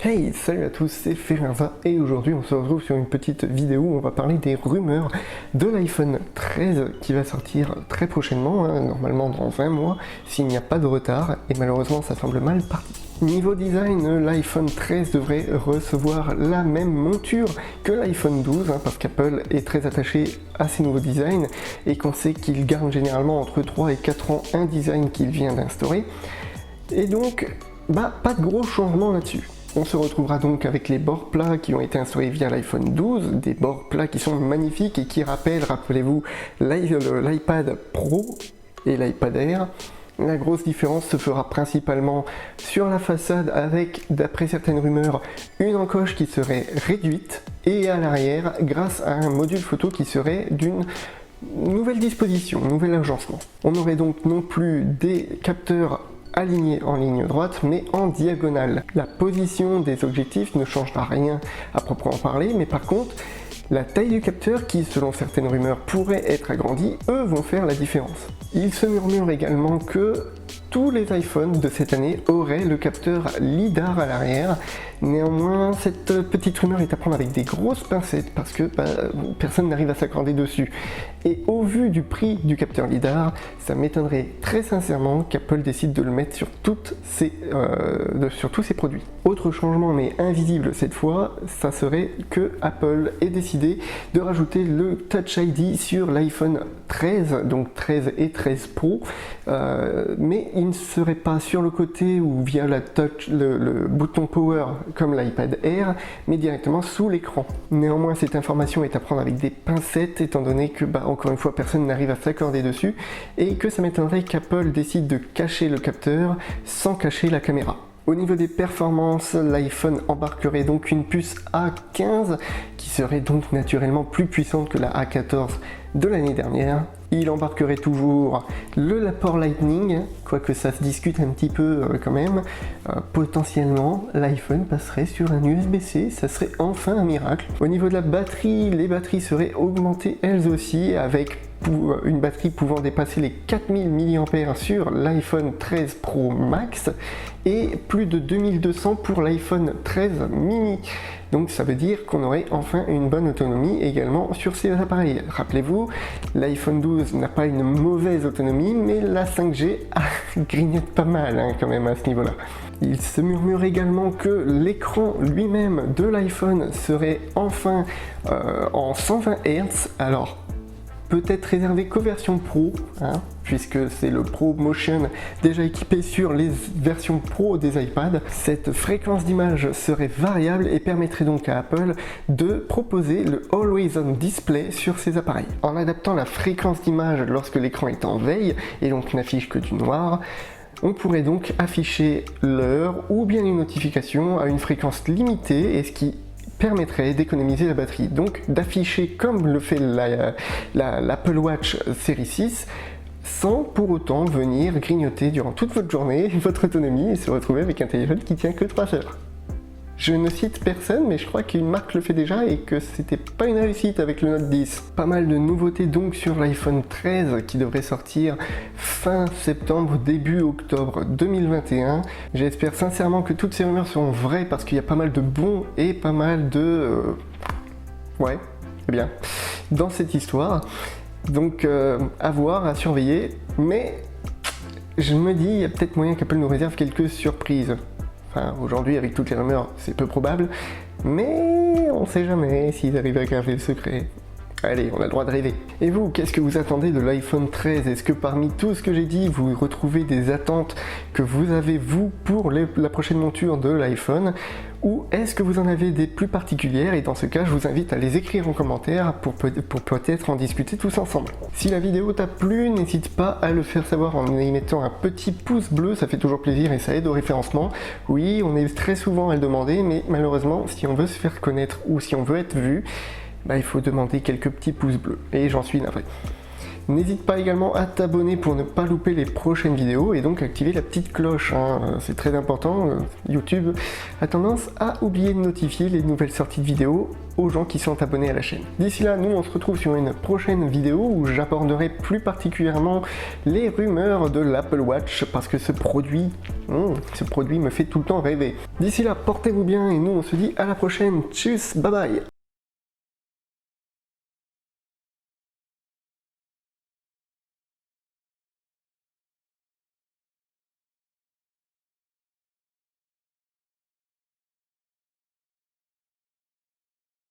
Hey, salut à tous, c'est Ferenza et aujourd'hui on se retrouve sur une petite vidéo où on va parler des rumeurs de l'iPhone 13 qui va sortir très prochainement, normalement dans 20 mois, s'il n'y a pas de retard, et malheureusement ça semble mal parti. Niveau design, l'iPhone 13 devrait recevoir la même monture que l'iPhone 12, parce qu'Apple est très attaché à ces nouveaux designs et qu'on sait qu'il garde généralement entre 3 et 4 ans un design qu'il vient d'instaurer. Et donc, pas de gros changements là-dessus. On se retrouvera donc avec les bords plats qui ont été instaurés via l'iPhone 12, des bords plats qui sont magnifiques et qui rappellent, rappelez-vous, l'iPad Pro et l'iPad Air. La grosse différence se fera principalement sur la façade avec, d'après certaines rumeurs, une encoche qui serait réduite et à l'arrière grâce à un module photo qui serait d'une nouvelle disposition, nouvel agencement. On aurait donc non plus des capteurs alignés en ligne droite mais en diagonale. La position des objectifs ne changera rien à proprement parler, mais par contre la taille du capteur qui selon certaines rumeurs pourrait être agrandie, eux vont faire la différence. Il se murmure également que tous les iPhones de cette année auraient le capteur LiDAR à l'arrière. Néanmoins, cette petite rumeur est à prendre avec des grosses pincettes parce que personne n'arrive à s'accorder dessus. Et au vu du prix du capteur LiDAR, ça m'étonnerait très sincèrement qu'Apple décide de le mettre sur tous ses produits. Autre changement, mais invisible cette fois, ça serait que Apple ait décidé de rajouter le Touch ID sur l'iPhone 13, donc 13 et 13 Pro, mais il ne serait pas sur le côté ou via la touch, le bouton Power comme l'iPad Air, mais directement sous l'écran. Néanmoins, cette information est à prendre avec des pincettes, étant donné que, encore une fois, personne n'arrive à s'accorder dessus, et que ça m'étonnerait qu'Apple décide de cacher le capteur sans cacher la caméra. Au niveau des performances, l'iPhone embarquerait donc une puce A15 qui serait donc naturellement plus puissante que la A14 de l'année dernière. Il embarquerait toujours le port Lightning, quoique ça se discute un petit peu quand même. Potentiellement, l'iPhone passerait sur un USB-C, ça serait enfin un miracle. Au niveau de la batterie, les batteries seraient augmentées elles aussi, avec une batterie pouvant dépasser les 4000 mAh sur l'iPhone 13 Pro Max et plus de 2200 pour l'iPhone 13 mini. Donc ça veut dire qu'on aurait enfin une bonne autonomie également sur ces appareils. Rappelez-vous, l'iPhone 12 n'a pas une mauvaise autonomie, mais la 5G grignote pas mal quand même à ce niveau-là. Il se murmure également que l'écran lui-même de l'iPhone serait enfin en 120 Hz. Alors, peut-être réservé qu'aux versions Pro, puisque c'est le Pro Motion déjà équipé sur les versions Pro des iPads. Cette fréquence d'image serait variable et permettrait donc à Apple de proposer le Always On Display sur ses appareils. En adaptant la fréquence d'image lorsque l'écran est en veille et donc n'affiche que du noir, on pourrait donc afficher l'heure ou bien une notification à une fréquence limitée, et ce qui permettrait d'économiser la batterie, donc d'afficher comme le fait l'Apple Watch série 6 sans pour autant venir grignoter durant toute votre journée votre autonomie et se retrouver avec un téléphone qui tient que 3 heures. Je ne cite personne, mais je crois qu'une marque le fait déjà et que c'était pas une réussite avec le Note 10. Pas mal de nouveautés donc sur l'iPhone 13 qui devrait sortir fin septembre, début octobre 2021. J'espère sincèrement que toutes ces rumeurs seront vraies parce qu'il y a pas mal de bons et pas mal de... dans cette histoire. Donc à voir, à surveiller, mais je me dis, il y a peut-être moyen qu'Apple nous réserve quelques surprises. Enfin, aujourd'hui, avec toutes les rumeurs, c'est peu probable, mais on sait jamais s'ils arrivent à garder le secret. Allez, on a le droit de rêver. Et vous, qu'est-ce que vous attendez de l'iPhone 13? Est-ce que parmi tout ce que j'ai dit, vous retrouvez des attentes que vous avez, vous, pour la prochaine monture de l'iPhone? Ou est-ce que vous en avez des plus particulières? Et dans ce cas, je vous invite à les écrire en commentaire pour peut-être en discuter tous ensemble. Si la vidéo t'a plu, n'hésite pas à le faire savoir en y mettant un petit pouce bleu, ça fait toujours plaisir et ça aide au référencement. Oui, on est très souvent à le demander, mais malheureusement, si on veut se faire connaître ou si on veut être vu, il faut demander quelques petits pouces bleus, et j'en suis navré. N'hésite pas également à t'abonner pour ne pas louper les prochaines vidéos et donc activer la petite cloche, hein. C'est très important. YouTube a tendance à oublier de notifier les nouvelles sorties de vidéos aux gens qui sont abonnés à la chaîne. D'ici là, nous on se retrouve sur une prochaine vidéo où j'aborderai plus particulièrement les rumeurs de l'Apple Watch parce que ce produit me fait tout le temps rêver. D'ici là, portez-vous bien et nous on se dit à la prochaine. Tchuss, bye bye.